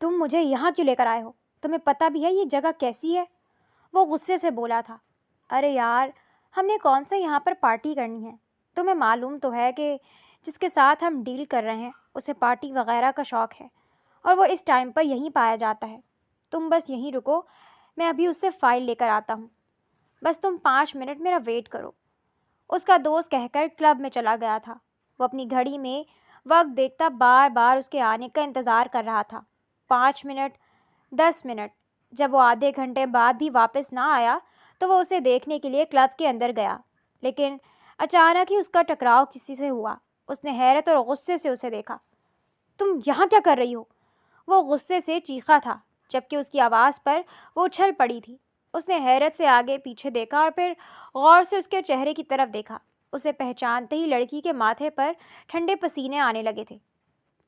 تم مجھے یہاں کیوں لے کر آئے ہو؟ تمہیں پتہ بھی ہے یہ جگہ کیسی ہے؟ وہ غصے سے بولا تھا۔ ارے یار، ہم نے کون سا یہاں پر پارٹی کرنی ہے؟ تمہیں معلوم تو ہے کہ جس کے ساتھ ہم ڈیل کر رہے ہیں اسے پارٹی وغیرہ کا شوق ہے، اور وہ اس ٹائم پر یہیں پایا جاتا ہے۔ تم بس یہیں رکو، میں ابھی اس سے فائل لے کر آتا ہوں۔ بس تم 5 منٹ میرا ویٹ کرو۔ اس کا دوست کہہ کر کلب میں چلا گیا تھا۔ وہ اپنی گھڑی میں وقت دیکھتا بار بار اس کے آنے کا انتظار کر رہا تھا۔ 5 منٹ، 10 منٹ، جب وہ آدھے گھنٹے بعد بھی واپس نہ آیا تو وہ اسے دیکھنے کے لیے کلب کے اندر گیا، لیکن اچانک ہی اس کا ٹکراؤ کسی سے ہوا۔ اس نے حیرت اور غصے سے اسے دیکھا۔ تم یہاں کیا کر رہی ہو؟ وہ غصے سے چیخا تھا، جبکہ اس کی آواز پر وہ اچھل پڑی تھی۔ اس نے حیرت سے آگے پیچھے دیکھا اور پھر غور سے اس کے چہرے کی طرف دیکھا۔ اسے پہچانتے ہی لڑکی کے ماتھے پر ٹھنڈے پسینے آنے لگے تھے۔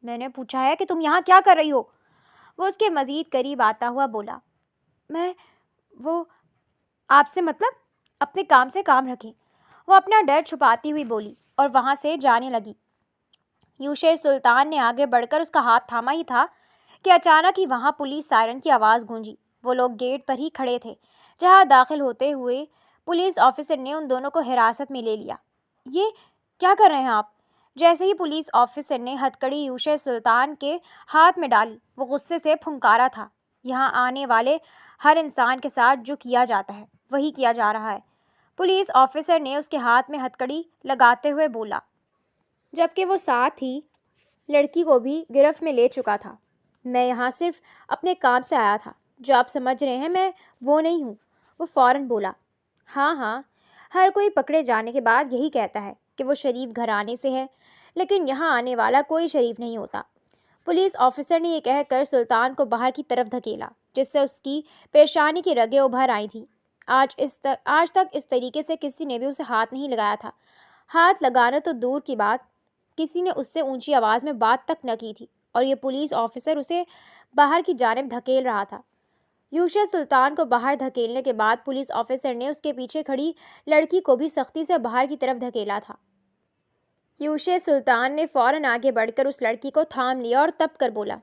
میں نے پوچھا ہے کہ تم یہاں کیا کر رہی ہو؟ وہ اس کے مزید قریب آتا ہوا بولا۔ وہ آپ سے مطلب؟ اپنے کام سے کام رکھیں، وہ اپنا ڈر چھپاتی ہوئی بولی اور وہاں سے جانے لگی۔ یوشے سلطان نے آگے بڑھ کر اس کا ہاتھ تھاما ہی تھا کہ اچانک ہی وہاں پولیس سائرن کی آواز گونجی۔ وہ لوگ گیٹ پر ہی کھڑے تھے جہاں داخل ہوتے ہوئے پولیس آفیسر نے ان دونوں کو حراست میں لے لیا۔ یہ کیا کر رہے ہیں آپ؟ جیسے ہی پولیس آفیسر نے ہتھکڑی یوشے سلطان کے ہاتھ میں ڈالی، وہ غصے سے پھنکارا تھا۔ یہاں آنے والے ہر انسان کے ساتھ جو کیا جاتا ہے وہی کیا جا رہا ہے، پولیس آفیسر نے اس کے ہاتھ میں ہتھکڑی لگاتے ہوئے بولا، جبکہ وہ ساتھ ہی لڑکی کو بھی گرفت میں لے چکا تھا۔ میں یہاں صرف اپنے کام سے آیا تھا، جو آپ سمجھ رہے ہیں میں وہ نہیں ہوں، وہ فوراً بولا۔ ہاں، ہر کوئی پکڑے جانے کے بعد یہی کہتا ہے کہ وہ شریف گھرانے سے ہے، لیکن یہاں آنے والا کوئی شریف نہیں ہوتا۔ پولیس آفیسر نے یہ کہہ کر سلطان کو باہر کی طرف دھکیلا، جس سے اس کی پیشانی کی رگیں ابھر آئی تھیں۔ آج تک اس طریقے سے کسی نے بھی اسے ہاتھ نہیں لگایا تھا۔ ہاتھ لگانا تو دور کی بات، کسی نے اس سے اونچی آواز میں بات تک نہ کی تھی، اور یہ پولیس آفیسر اسے باہر کی جانب دھکیل رہا تھا۔ یوشے سلطان کو باہر دھکیلنے کے بعد پولیس آفیسر نے اس کے پیچھے کھڑی لڑکی کو بھی سختی سے باہر کی طرف دھکیلا تھا۔ یوشے سلطان نے فوراً آگے بڑھ کر اس لڑکی کو تھام لیا اور تپ کر بولا،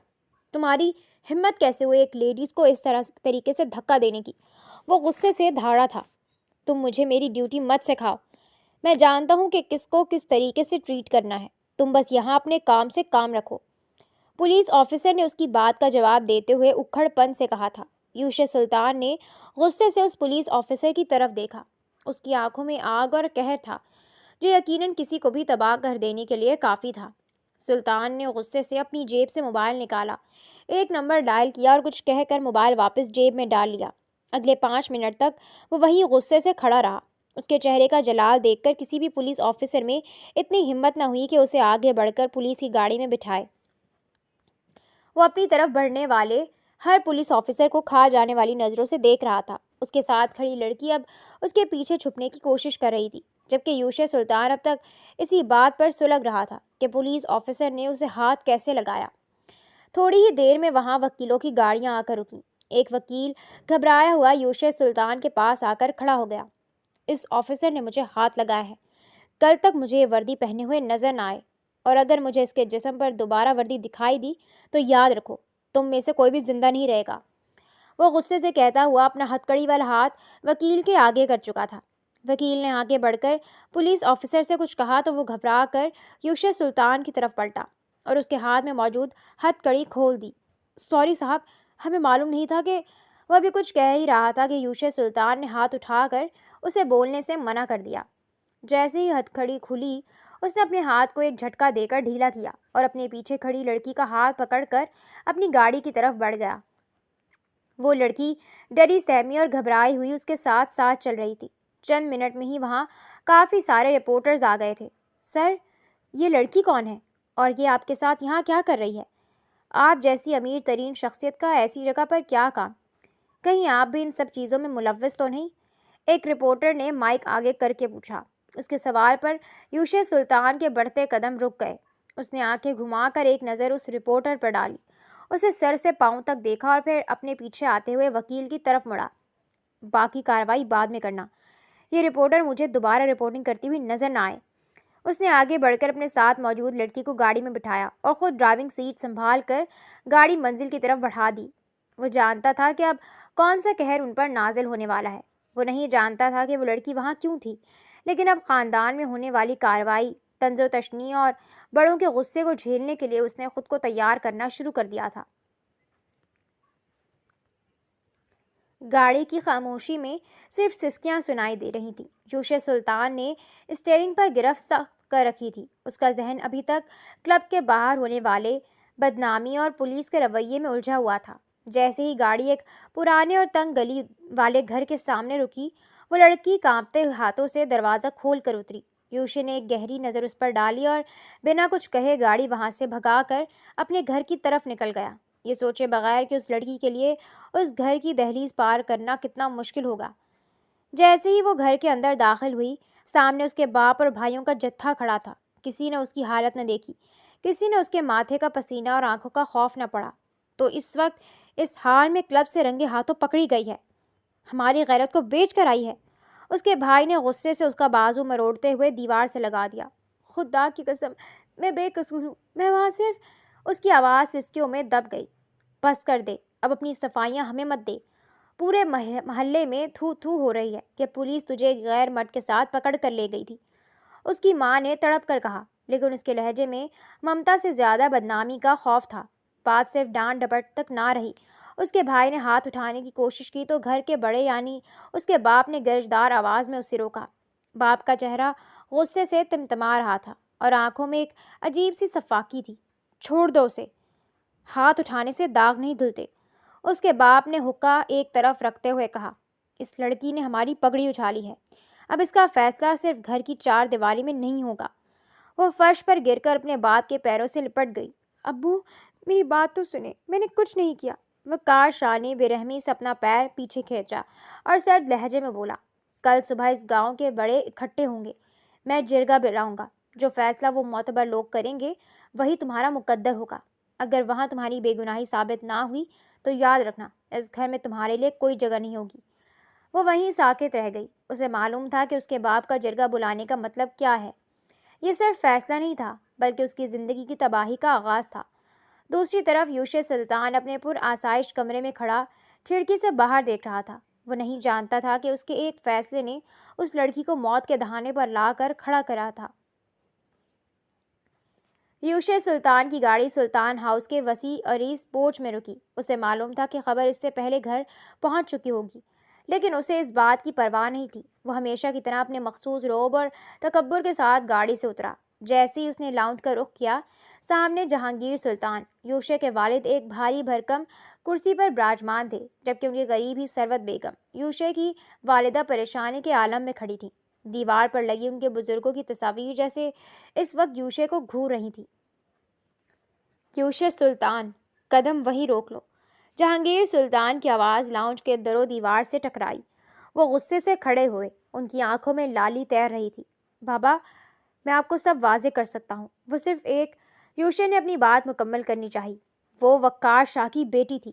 تمہاری ہمت کیسے ہوئی ایک لیڈیز کو اس طریقے سے دھکا دینے کی؟ وہ غصے سے دھاڑا تھا۔ تم مجھے میری ڈیوٹی مت سکھاؤ، میں جانتا ہوں کہ کس کو کس طریقے سے ٹریٹ کرنا ہے، تم بس یہاں اپنے کام سے کام رکھو، پولیس آفیسر نے اس کی بات کا جواب دیتے ہوئے اکھڑ پن سے کہا تھا۔ یوشے سلطان نے غصے سے اس پولیس آفیسر کی طرف دیکھا۔ اس کی آنکھوں میں آگ اور قہر تھا، جو یقیناً کسی کو بھی تباہ کر دینے کے لیے کافی تھا۔ سلطان نے غصے سے اپنی جیب سے موبائل نکالا، ایک نمبر ڈائل کیا اور کچھ کہہ کر موبائل واپس جیب میں ڈال لیا۔ اگلے 5 منٹ تک وہ وہیں غصے سے کھڑا رہا۔ اس کے چہرے کا جلال دیکھ کر کسی بھی پولیس آفیسر میں اتنی ہمت نہ ہوئی کہ اسے آگے بڑھ کر پولیس کی گاڑی میں بٹھائے۔ وہ اپنی طرف بڑھنے والے ہر پولیس آفیسر کو کھا جانے والی نظروں سے دیکھ رہا تھا۔ اس کے ساتھ کھڑی لڑکی اب اس کے پیچھے چھپنے کی کوشش کر رہی تھی، جبکہ یوشے سلطان اب تک اسی بات پر سلگ رہا تھا کہ پولیس آفیسر نے اسے ہاتھ کیسے لگایا۔ تھوڑی ہی دیر میں وہاں وکیلوں کی گاڑیاں آ کر رکیں۔ ایک وکیل گھبرایا ہوا یوشے سلطان کے پاس آ کر کھڑا ہو گیا۔ اس آفیسر نے مجھے ہاتھ لگایا ہے، کل تک مجھے یہ وردی پہنے ہوئے نظر نہ آئے، اور اگر مجھے اس کے جسم پر دوبارہ وردی دکھائی دی تو یاد رکھو تم میں سے کوئی بھی زندہ نہیں رہے گا۔ وہ غصے سے کہتا ہوا اپنا ہتھکڑی والا ہاتھ وکیل کے آگے کر چکا تھا۔ وکیل نے آگے بڑھ کر پولیس آفیسر سے کچھ کہا تو وہ گھبرا کر یوشے سلطان کی طرف پلٹا اور اس کے ہاتھ میں موجود ہتھکڑی کھول دی۔ سوری صاحب، ہمیں معلوم نہیں تھا کہ… وہ بھی کچھ کہہ ہی رہا تھا کہ یوشے سلطان نے ہاتھ اٹھا کر اسے بولنے سے منع کر دیا۔ جیسے ہی ہتھکڑی کھلی، اس نے اپنے ہاتھ کو ایک جھٹکا دے کر ڈھیلا کیا اور اپنے پیچھے کھڑی لڑکی کا ہاتھ پکڑ کر اپنی گاڑی کی طرف بڑھ گیا۔ وہ لڑکی ڈری سہمی اور گھبرائی ہوئی اس کے ساتھ ساتھ چل رہی تھی۔ چند منٹ میں ہی وہاں کافی سارے رپورٹرز آ گئے تھے۔ سر، یہ لڑکی کون ہے اور یہ آپ کے ساتھ یہاں کیا کر رہی ہے؟ آپ جیسی امیر ترین شخصیت کا ایسی جگہ پر کیا کام؟ کہیں آپ بھی ان سب چیزوں میں ملوث تو نہیں؟ ایک رپورٹر نے مائک آگے کر کے پوچھا۔ اس کے سوال پر یوشے سلطان کے بڑھتے قدم رک گئے۔ اس نے آنکھیں گھما کر ایک نظر اس رپورٹر پر ڈالی، اسے سر سے پاؤں تک دیکھا اور پھر اپنے پیچھے آتے ہوئے وکیل کی طرف مڑا۔ باقی کارروائی بعد میں کرنا، یہ رپورٹر مجھے دوبارہ رپورٹنگ کرتی ہوئی نظر نہ آئے۔ اس نے آگے بڑھ کر اپنے ساتھ موجود لڑکی کو گاڑی میں بٹھایا اور خود ڈرائیونگ سیٹ سنبھال کر گاڑی منزل کی طرف بڑھا دی۔ وہ جانتا تھا کہ اب کون سا قہر ان پر نازل ہونے والا ہے۔ وہ نہیں جانتا تھا کہ وہ لڑکی وہاں کیوں تھی، لیکن اب خاندان میں ہونے والی کارروائی، طنز و تشنیع اور بڑوں کے غصے کو جھیلنے کے لیے اس نے خود کو تیار کرنا شروع کر دیا تھا۔ گاڑی کی خاموشی میں صرف سسکیاں سنائی دے رہی تھیں۔ یوشے سلطان نے اسٹیئرنگ پر گرفت سخت کر رکھی تھی۔ اس کا ذہن ابھی تک کلب کے باہر ہونے والے بدنامی اور پولیس کے رویے میں الجھا ہوا تھا۔ جیسے ہی گاڑی ایک پرانے اور تنگ گلی والے گھر کے سامنے رکی، وہ لڑکی کانپتے ہاتھوں سے دروازہ کھول کر اتری۔ یوشے نے ایک گہری نظر اس پر ڈالی اور بنا کچھ کہے گاڑی وہاں سے بھگا کر اپنے گھر کی طرف نکل گیا، یہ سوچے بغیر کہ اس لڑکی کے لیے اس گھر کی دہلیز پار کرنا کتنا مشکل ہوگا۔ جیسے ہی وہ گھر کے اندر داخل ہوئی، سامنے اس کے باپ اور بھائیوں کا جتھا کھڑا تھا۔ کسی نے اس کی حالت نہ دیکھی، کسی نے اس کے ماتھے کا پسینہ اور آنکھوں کا خوف نہ پڑا۔ تو اس وقت اس حال میں کلب سے رنگے ہاتھوں پکڑی گئی ہے، ہماری غیرت کو بیچ کر آئی ہے۔ اس کے بھائی نے غصے سے اس کا بازو مروڑتے ہوئے دیوار سے لگا دیا۔ خدا کی قسم، میں بے قصور ہوں، میں وہاں صرف… اس کی آواز سسکیوں میں دب گئی۔ بس کر دے، اب اپنی صفائیاں ہمیں مت دے۔ پورے محلے میں تھو تھو ہو رہی ہے کہ پولیس تجھے غیر مرد کے ساتھ پکڑ کر لے گئی تھی، اس کی ماں نے تڑپ کر کہا، لیکن اس کے لہجے میں ممتا سے زیادہ بدنامی کا خوف تھا۔ بات صرف ڈانٹ ڈپٹ تک نہ رہی۔ اس کے بھائی نے ہاتھ اٹھانے کی کوشش کی تو گھر کے بڑے یعنی اس کے باپ نے گرجدار آواز میں اسے روکا۔ باپ کا چہرہ غصے سے تمتما رہا تھا اور آنکھوں میں ایک عجیب سی صفاقی تھی۔ چھوڑ دو اسے، ہاتھ اٹھانے سے داغ نہیں دھلتے، اس کے باپ نے حقہ ایک طرف رکھتے ہوئے کہا۔ اس لڑکی نے ہماری پگڑی اچھالی ہے، اب اس کا فیصلہ صرف گھر کی چار دیواری میں نہیں ہوگا۔ وہ فرش پر گر کر اپنے باپ کے پیروں سے لپٹ گئی۔ ابو، میری بات تو سنیں، میں نے کچھ نہیں کیا۔ وقار شاہ نے بے رحمی سے اپنا پیر پیچھے کھینچا اور سرد لہجے میں بولا، کل صبح اس گاؤں کے بڑے اکٹھے ہوں گے، میں جرگہ بلاؤں گا، جو فیصلہ وہ معتبر لوگ کریں گے وہی تمہارا مقدر ہوگا۔ اگر وہاں تمہاری بے گناہی ثابت نہ ہوئی تو یاد رکھنا، اس گھر میں تمہارے لیے کوئی جگہ نہیں ہوگی۔ وہ وہیں ساکت رہ گئی۔ اسے معلوم تھا کہ اس کے باپ کا جرگہ بلانے کا مطلب کیا ہے۔ یہ صرف فیصلہ نہیں تھا، بلکہ اس کی زندگی کی تباہی کا آغاز تھا۔ دوسری طرف یوشے سلطان اپنے پر آسائش کمرے میں کھڑا کھڑکی سے باہر دیکھ رہا تھا۔ وہ نہیں جانتا تھا کہ اس کے ایک فیصلے نے اس لڑکی کو موت کے دہانے پر لا کر کھڑا کرا تھا۔ یوشے سلطان کی گاڑی سلطان ہاؤس کے وسیع عریض پورچ میں رکی۔ اسے معلوم تھا کہ خبر اس سے پہلے گھر پہنچ چکی ہوگی، لیکن اسے اس بات کی پرواہ نہیں تھی۔ وہ ہمیشہ کی طرح اپنے مخصوص رعب اور تکبر کے ساتھ گاڑی سے اترا۔ جیسے ہی اس نے لاؤنج کا رخ کیا، سامنے جہانگیر سلطان، یوشے کے والد، ایک بھاری بھرکم کرسی پر براجمان تھے، جبکہ ان کے قریب ہی ثروت بیگم، یوشے کی والدہ، پریشانی کے عالم میں کھڑی تھیں۔ دیوار پر لگی ان کے بزرگوں کی تصاویر جیسے اس وقت یوشے کو گھور رہی تھیں۔ یوشے سلطان، قدم وہیں روک لو۔ جہانگیر سلطان کی آواز لاؤنج کے در و دیوار سے ٹکرائی۔ وہ غصے سے کھڑے ہوئے، ان کی آنکھوں میں لالی تیر رہی تھی۔ بابا، میں آپ کو سب واضح کر سکتا ہوں، وہ صرف ایک… یوشے نے اپنی بات مکمل کرنی چاہی۔ وہ وقار شاہ کی بیٹی تھی۔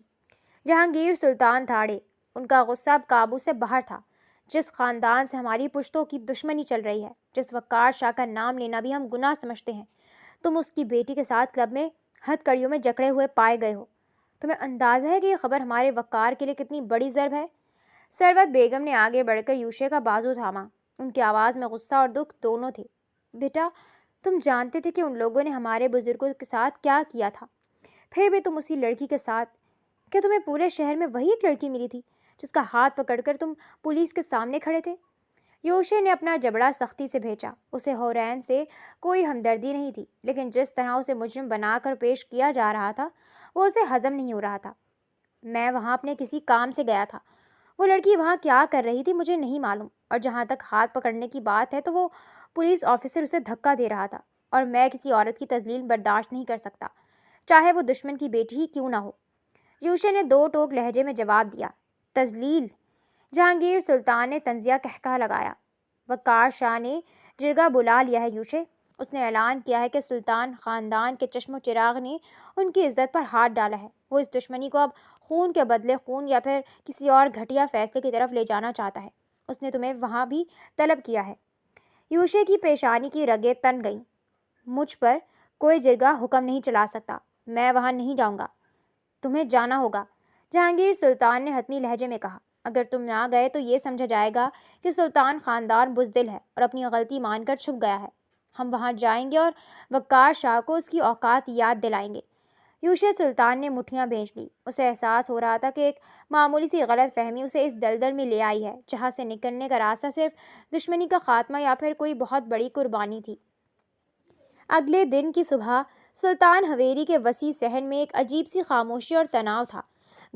جہانگیر سلطان دھاڑے، ان کا غصہ اب قابو سے باہر تھا۔ جس خاندان سے ہماری پشتوں کی دشمنی چل رہی ہے، جس وقار شاہ کا نام لینا بھی ہم گناہ سمجھتے ہیں، تم اس کی بیٹی کے ساتھ کلب میں ہتھ کڑیوں میں جکڑے ہوئے پائے گئے ہو۔ تمہیں اندازہ ہے کہ یہ خبر ہمارے وقار کے لیے کتنی بڑی ضرب ہے؟ ثروت بیگم نے آگے بڑھ کر یوشے کا بازو تھاما۔ ان کی آواز میں غصہ اور دکھ دونوں تھے۔ بیٹا، تم جانتے تھے کہ ان لوگوں نے ہمارے بزرگوں کے ساتھ کیا کیا تھا، پھر بھی تم اسی لڑکی کے ساتھ… کیا تمہیں پورے شہر میں وہی ایک لڑکی ملی تھی جس کا ہاتھ پکڑ کر تم پولیس کے سامنے کھڑے تھے؟ یوشے نے اپنا جبڑا سختی سے بھیجا۔ اسے حورین سے کوئی ہمدردی نہیں تھی، لیکن جس طرح اسے مجرم بنا کر پیش کیا جا رہا تھا، وہ اسے ہضم نہیں ہو رہا تھا۔ میں وہاں اپنے کسی کام سے گیا تھا، وہ لڑکی وہاں کیا کر رہی تھی مجھے نہیں معلوم، اور جہاں تک ہاتھ پکڑنے کی بات ہے تو وہ پولیس آفیسر اسے دھکا دے رہا تھا، اور میں کسی عورت کی تذلیل برداشت نہیں کر سکتا، چاہے وہ دشمن کی بیٹی ہی کیوں نہ ہو۔ یوشے نے دو ٹوک لہجے میں جواب دیا۔ تذلیل؟ جہانگیر سلطان نے طنزیہ قہقہہ لگایا۔ وقار شاہ نے جرگہ بلا لیا ہے یوشے، اس نے اعلان کیا ہے کہ سلطان خاندان کے چشم و چراغ نے ان کی عزت پر ہاتھ ڈالا ہے۔ وہ اس دشمنی کو اب خون کے بدلے خون یا پھر کسی اور گھٹیا فیصلے کی طرف لے جانا چاہتا ہے۔ اس نے تمہیں وہاں بھی طلب کیا ہے۔ یوشے کی پیشانی کی رگیں تن گئیں۔ مجھ پر کوئی جرگہ حکم نہیں چلا سکتا، میں وہاں نہیں جاؤں گا۔ تمہیں جانا ہوگا، جہانگیر سلطان نے حتمی لہجے میں کہا۔ اگر تم نہ گئے تو یہ سمجھا جائے گا کہ سلطان خاندان بزدل ہے اور اپنی غلطی مان کر چھپ گیا ہے۔ ہم وہاں جائیں گے اور وقار شاہ کو اس کی اوقات یاد دلائیں گے۔ یوشے سلطان نے مٹھیاں بھیج لی۔ اسے احساس ہو رہا تھا کہ ایک معمولی سی غلط فہمی اسے اس دلدل میں لے آئی ہے جہاں سے نکلنے کا راستہ صرف دشمنی کا خاتمہ یا پھر کوئی بہت بڑی قربانی تھی۔ اگلے دن کی صبح سلطان حویلی کے وسیع صحن میں ایک عجیب سی خاموشی اور تناؤ تھا۔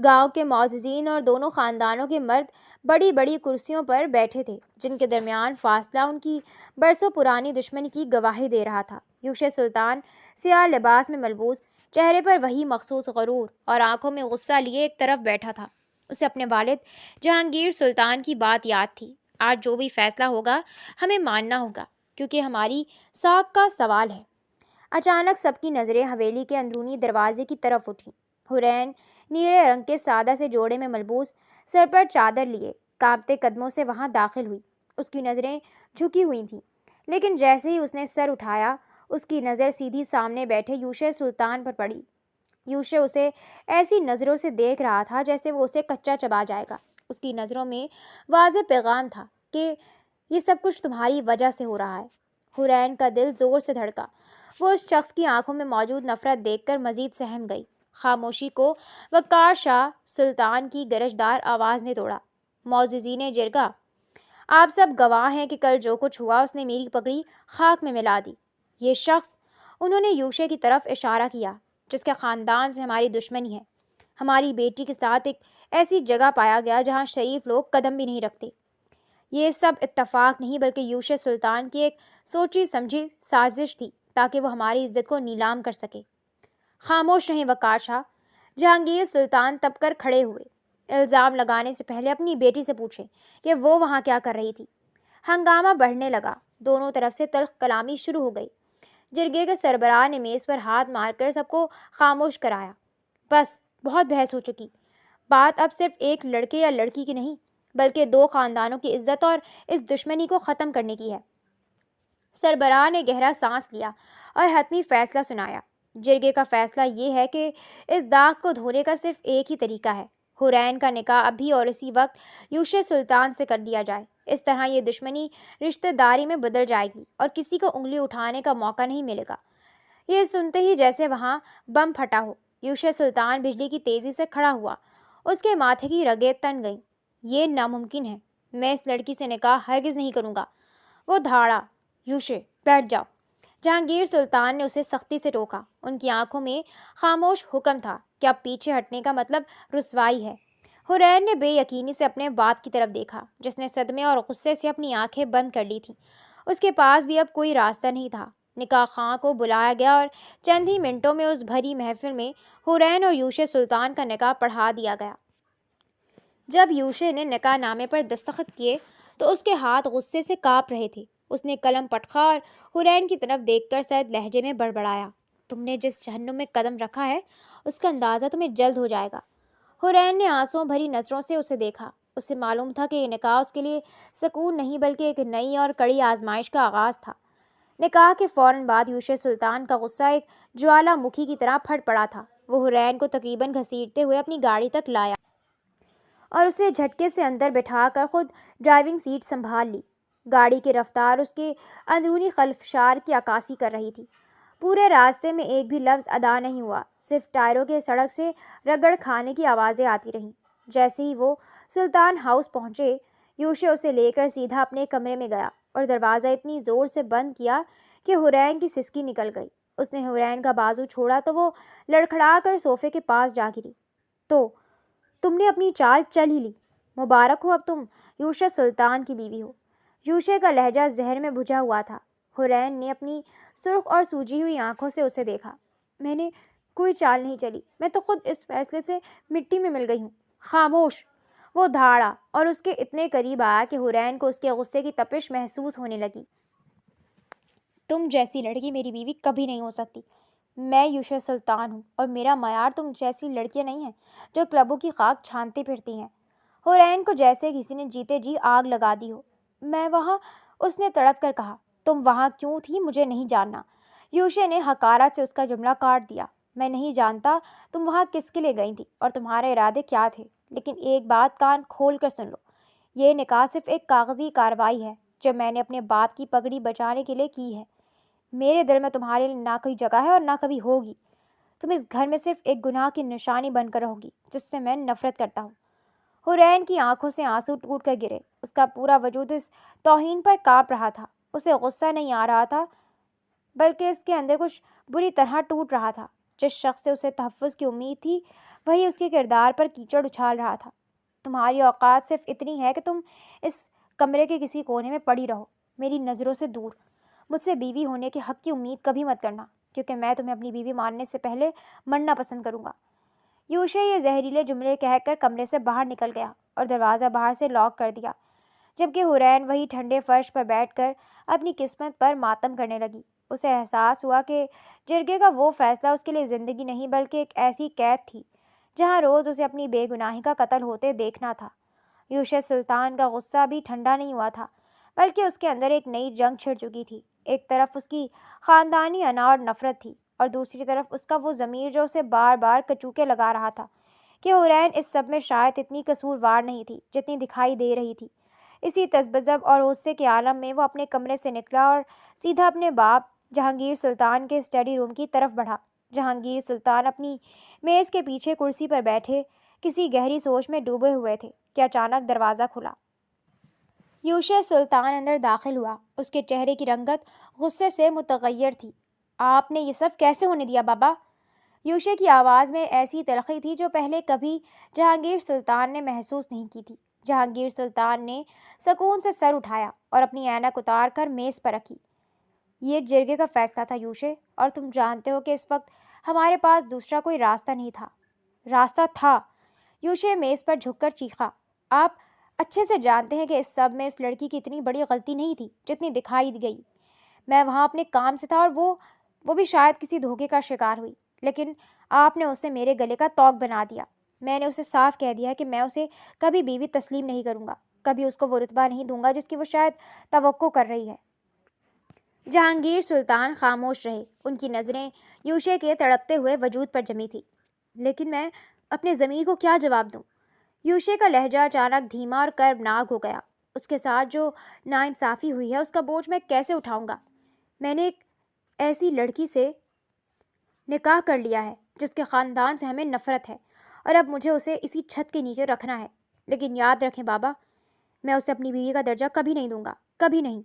گاؤں کے معززین اور دونوں خاندانوں کے مرد بڑی بڑی کرسیوں پر بیٹھے تھے جن کے درمیان فاصلہ ان کی برسوں پرانی دشمنی کی گواہی دے رہا تھا۔ یوشے سلطان سیاہ لباس میں ملبوس، چہرے پر وہی مخصوص غرور اور آنکھوں میں غصہ لیے ایک طرف بیٹھا تھا۔ اسے اپنے والد جہانگیر سلطان کی بات یاد تھی۔ آج جو بھی فیصلہ ہوگا ہمیں ماننا ہوگا کیونکہ ہماری ساکھ کا سوال ہے۔ اچانک سب کی نظریں حویلی کے اندرونی دروازے کی طرف اٹھیں۔ حورین نیلے رنگ کے سادہ سے جوڑے میں ملبوس، سر پر چادر لیے، کانپتے قدموں سے وہاں داخل ہوئی۔ اس کی نظریں جھکی ہوئی تھیں، لیکن جیسے ہی اس نے سر اٹھایا اس کی نظر سیدھی سامنے بیٹھے یوشے سلطان پر پڑی۔ یوشے اسے ایسی نظروں سے دیکھ رہا تھا جیسے وہ اسے کچا چبا جائے گا۔ اس کی نظروں میں واضح پیغام تھا کہ یہ سب کچھ تمہاری وجہ سے ہو رہا ہے۔ حورین کا دل زور سے دھڑکا۔ وہ اس شخص کی آنکھوں میں موجود نفرت دیکھ کر مزید سہم گئی۔ خاموشی کو وقار شاہ سلطان کی گرجدار آواز نے توڑا۔ معززین جرگہ، آپ سب گواہ ہیں کہ کل جو کچھ ہوا اس نے میری پگڑی خاک میں ملا دی۔ یہ شخص، انہوں نے یوشے کی طرف اشارہ کیا، جس کے خاندان سے ہماری دشمنی ہے، ہماری بیٹی کے ساتھ ایک ایسی جگہ پایا گیا جہاں شریف لوگ قدم بھی نہیں رکھتے۔ یہ سب اتفاق نہیں بلکہ یوشے سلطان کی ایک سوچی سمجھی سازش تھی تاکہ وہ ہماری عزت کو نیلام کر سکے۔ خاموش رہیں وقار شاہ۔ جہانگیر سلطان تپ کر کھڑے ہوئے۔ الزام لگانے سے پہلے اپنی بیٹی سے پوچھیں کہ وہ وہاں کیا کر رہی تھی۔ ہنگامہ بڑھنے لگا۔ دونوں طرف سے تلخ کلامی شروع ہو گئی۔ جرگے کے سربراہ نے میز پر ہاتھ مار کر سب کو خاموش کرایا۔ بس، بہت بحث ہو چکی۔ بات اب صرف ایک لڑکے یا لڑکی کی نہیں بلکہ دو خاندانوں کی عزت اور اس دشمنی کو ختم کرنے کی ہے۔ سربراہ نے گہرا سانس لیا اور حتمی فیصلہ سنایا۔ جرگے کا فیصلہ یہ ہے کہ اس داغ کو دھونے کا صرف ایک ہی طریقہ ہے۔ حورین کا نکاح ابھی اور اسی وقت یوشے سلطان سے کر دیا جائے۔ اس طرح یہ دشمنی رشتہ داری میں بدل جائے گی اور کسی کو انگلی اٹھانے کا موقع نہیں ملے گا۔ یہ سنتے ہی جیسے وہاں بم پھٹا ہو، یوشے سلطان بجلی کی تیزی سے کھڑا ہوا۔ اس کے ماتھے کی رگیں تن گئیں۔ یہ ناممکن ہے، میں اس لڑکی سے نکاح ہرگز نہیں کروں گا۔ وہ دھاڑا، یوشے بیٹھ جاؤ۔ جہانگیر سلطان نے اسے سختی سے ٹوکا۔ ان کی آنکھوں میں خاموش حکم تھا کہ اب پیچھے ہٹنے کا مطلب رسوائی ہے۔ حورین نے بے یقینی سے اپنے باپ کی طرف دیکھا جس نے صدمے اور غصے سے اپنی آنکھیں بند کر لی تھیں۔ اس کے پاس بھی اب کوئی راستہ نہیں تھا۔ نکاح خواں کو بلایا گیا اور چند ہی منٹوں میں اس بھری محفل میں حورین اور یوشے سلطان کا نکاح پڑھا دیا گیا۔ جب یوشے نے نکاح نامے پر دستخط کیے تو اس کے ہاتھ غصے سے کانپ رہے تھے۔ اس نے قلم پٹخا اور حورین کی طرف دیکھ کر سرد لہجے میں بڑبڑایا، تم نے جس جہنم میں قدم رکھا ہے اس کا اندازہ تمہیں جلد ہو جائے گا۔ حورین نے آنسوؤں بھری نظروں سے اسے دیکھا۔ اسے معلوم تھا کہ یہ نکاح اس کے لیے سکون نہیں بلکہ ایک نئی اور کڑی آزمائش کا آغاز تھا۔ نکاح کے فوراً بعد یوشے سلطان کا غصہ ایک جوالا مکھی کی طرح پھٹ پڑا تھا۔ وہ حورین کو تقریباً گھسیٹتے ہوئے اپنی گاڑی تک لایا اور اسے جھٹکے سے اندر بٹھا کر خود ڈرائیونگ سیٹ سنبھال لی۔ گاڑی کی رفتار اس کے اندرونی خلفشار کی عکاسی کر رہی تھی۔ پورے راستے میں ایک بھی لفظ ادا نہیں ہوا، صرف ٹائروں کے سڑک سے رگڑ کھانے کی آوازیں آتی رہیں۔ جیسے ہی وہ سلطان ہاؤس پہنچے، یوشے اسے لے کر سیدھا اپنے کمرے میں گیا اور دروازہ اتنی زور سے بند کیا کہ حورین کی سسکی نکل گئی۔ اس نے حورین کا بازو چھوڑا تو وہ لڑکھڑا کر صوفے کے پاس جا گری۔ تو تم نے اپنی چال چل ہی لی، مبارک ہو، اب تم یوشے سلطان کی بیوی ہو۔ یوشے کا لہجہ زہر میں بھجا ہوا تھا۔ حورین نے اپنی سرخ اور سوجی ہوئی آنکھوں سے اسے دیکھا۔ میں نے کوئی چال نہیں چلی، میں تو خود اس فیصلے سے مٹی میں مل گئی ہوں۔ خاموش، وہ دھاڑا اور اس کے اتنے قریب آیا کہ حورین کو اس کے غصے کی تپش محسوس ہونے لگی۔ تم جیسی لڑکی میری بیوی کبھی نہیں ہو سکتی۔ میں یوشے سلطان ہوں اور میرا معیار تم جیسی لڑکیاں نہیں ہیں جو کلبوں کی خاک چھانتی پھرتی ہیں۔ حورین کو جیسے کسی نے جیتے جی آگ لگا دی ہو۔ میں وہاں، اس نے تڑپ کر کہا، تم وہاں کیوں تھی مجھے نہیں جاننا۔ یوشے نے حقارت سے اس کا جملہ کاٹ دیا۔ میں نہیں جانتا تم وہاں کس کے لیے گئی تھی اور تمہارے ارادے کیا تھے، لیکن ایک بات کان کھول کر سن لو، یہ نکاح صرف ایک کاغذی کارروائی ہے جو میں نے اپنے باپ کی پگڑی بچانے کے لیے کی ہے۔ میرے دل میں تمہارے لیے نہ کوئی جگہ ہے اور نہ کبھی ہوگی۔ تم اس گھر میں صرف ایک گناہ کی نشانی بن کر رہو گی جس سے میں نفرت کرتا ہوں۔ حورین کی آنکھوں سے آنسو ٹوٹ کر گرے۔ اس کا پورا وجود اس توہین پر کانپ رہا تھا۔ اسے غصہ نہیں آ رہا تھا بلکہ اس کے اندر کچھ بری طرح ٹوٹ رہا تھا۔ جس شخص سے اسے تحفظ کی امید تھی وہی اس کے کردار پر کیچڑ اچھال رہا تھا۔ تمہاری اوقات صرف اتنی ہے کہ تم اس کمرے کے کسی کونے میں پڑی رہو، میری نظروں سے دور۔ مجھ سے بیوی ہونے کے حق کی امید کبھی مت کرنا، کیونکہ میں تمہیں اپنی بیوی ماننے سے پہلے مرنا پسند کروں گا۔ یوشے یہ زہریلے جملے کہہ کر کمرے سے باہر نکل گیا اور دروازہ باہر سے لاک کر دیا، جبکہ حورین وہی ٹھنڈے فرش پر بیٹھ کر اپنی قسمت پر ماتم کرنے لگی۔ اسے احساس ہوا کہ جرگے کا وہ فیصلہ اس کے لیے زندگی نہیں بلکہ ایک ایسی قید تھی جہاں روز اسے اپنی بے گناہی کا قتل ہوتے دیکھنا تھا۔ یوشے سلطان کا غصہ بھی ٹھنڈا نہیں ہوا تھا، بلکہ اس کے اندر ایک نئی جنگ چھڑ چکی تھی۔ ایک طرف اس کی خاندانی انا اور نفرت تھی اور دوسری طرف اس کا وہ ضمیر جو اسے بار بار کچوکے لگا رہا تھا کہ حورین اس سب میں شاید اتنی قصوروار نہیں تھی جتنی دکھائی دے رہی تھی۔ اسی تذبذب اور غصے کے عالم میں وہ اپنے کمرے سے نکلا اور سیدھا اپنے باپ جہانگیر سلطان کے اسٹڈی روم کی طرف بڑھا۔ جہانگیر سلطان اپنی میز کے پیچھے کرسی پر بیٹھے کسی گہری سوچ میں ڈوبے ہوئے تھے کہ اچانک دروازہ کھلا۔ یوشے سلطان اندر داخل ہوا۔ اس کے چہرے کی رنگت غصے سے متغیر تھی۔ آپ نے یہ سب کیسے ہونے دیا بابا؟ یوشے کی آواز میں ایسی تلخی تھی جو پہلے کبھی جہانگیر سلطان نے محسوس نہیں کی تھی۔ جہانگیر سلطان نے سکون سے سر اٹھایا اور اپنی اینک اتار کر میز پر رکھی۔ یہ ایک جرگے کا فیصلہ تھا یوشے، اور تم جانتے ہو کہ اس وقت ہمارے پاس دوسرا کوئی راستہ نہیں تھا۔ راستہ تھا، یوشے میز پر جھک کر چیخا۔ آپ اچھے سے جانتے ہیں کہ اس سب میں اس لڑکی کی اتنی بڑی غلطی نہیں تھی جتنی دکھائی گئی۔ میں وہاں اپنے کام سے تھا اور وہ بھی شاید کسی دھوکے کا شکار ہوئی، لیکن آپ نے اسے میرے گلے کا توق بنا دیا۔ میں نے اسے صاف کہہ دیا کہ میں اسے کبھی بیوی تسلیم نہیں کروں گا، کبھی اس کو وہ رتبہ نہیں دوں گا جس کی وہ شاید توقع کر رہی ہے۔ جہانگیر سلطان خاموش رہے۔ ان کی نظریں یوشے کے تڑپتے ہوئے وجود پر جمی تھی۔ لیکن میں اپنے ضمیر کو کیا جواب دوں؟ یوشے کا لہجہ اچانک دھیما اور کربناک ہو گیا۔ اس کے ساتھ جو ناانصافی ہوئی ہے اس کا بوجھ میں کیسے اٹھاؤں گا؟ میں نے ایک ایسی لڑکی سے نکاح کر لیا ہے جس کے خاندان سے ہمیں نفرت ہے، اور اب مجھے اسے اسی چھت کے نیچے رکھنا ہے۔ لیکن یاد رکھیں بابا، میں اسے اپنی بیوی کا درجہ کبھی نہیں دوں گا، کبھی نہیں۔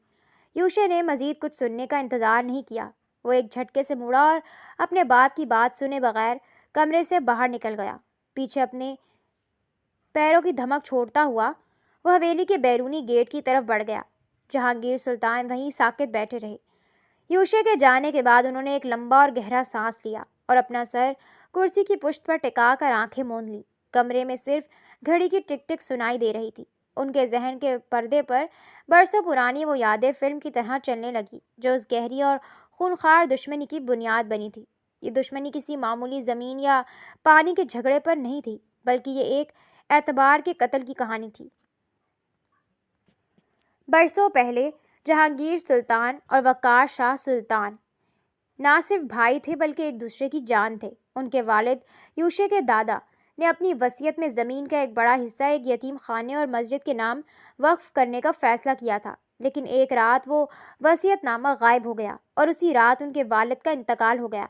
یوشے نے مزید کچھ سننے کا انتظار نہیں کیا۔ وہ ایک جھٹکے سے مڑا اور اپنے باپ کی بات سنے بغیر کمرے سے باہر نکل گیا۔ پیچھے اپنے پیروں کی دھمک چھوڑتا ہوا وہ حویلی کے بیرونی گیٹ کی طرف بڑھ گیا۔ جہانگیر سلطان وہیں ساکت بیٹھے رہے۔ یوشے کے جانے کے بعد انہوں نے ایک لمبا اور گہرا سانس لیا اور اپنا سر کرسی کی پشت پر ٹکا کر آنکھیں موند لیں۔ کمرے میں صرف گھڑی کی ٹک ٹک سنائی دے رہی تھی۔ ان کے ذہن کے پردے پر برسوں پرانی وہ یادیں فلم کی طرح چلنے لگی جو اس گہری اور خونخوار دشمنی کی بنیاد بنی تھی۔ یہ دشمنی کسی معمولی زمین یا پانی کے جھگڑے پر نہیں تھی، بلکہ یہ ایک اعتبار کے قتل کی کہانی تھی۔ برسوں پہلے جہانگیر سلطان اور وقار شاہ سلطان نہ صرف بھائی تھے بلکہ ایک دوسرے کی جان تھے۔ ان کے والد یوشے کے دادا نے اپنی وصیت میں زمین کا ایک بڑا حصہ ایک یتیم خانے اور مسجد کے نام وقف کرنے کا فیصلہ کیا تھا، لیکن ایک رات وہ وصیت نامہ غائب ہو گیا اور اسی رات ان کے والد کا انتقال ہو گیا۔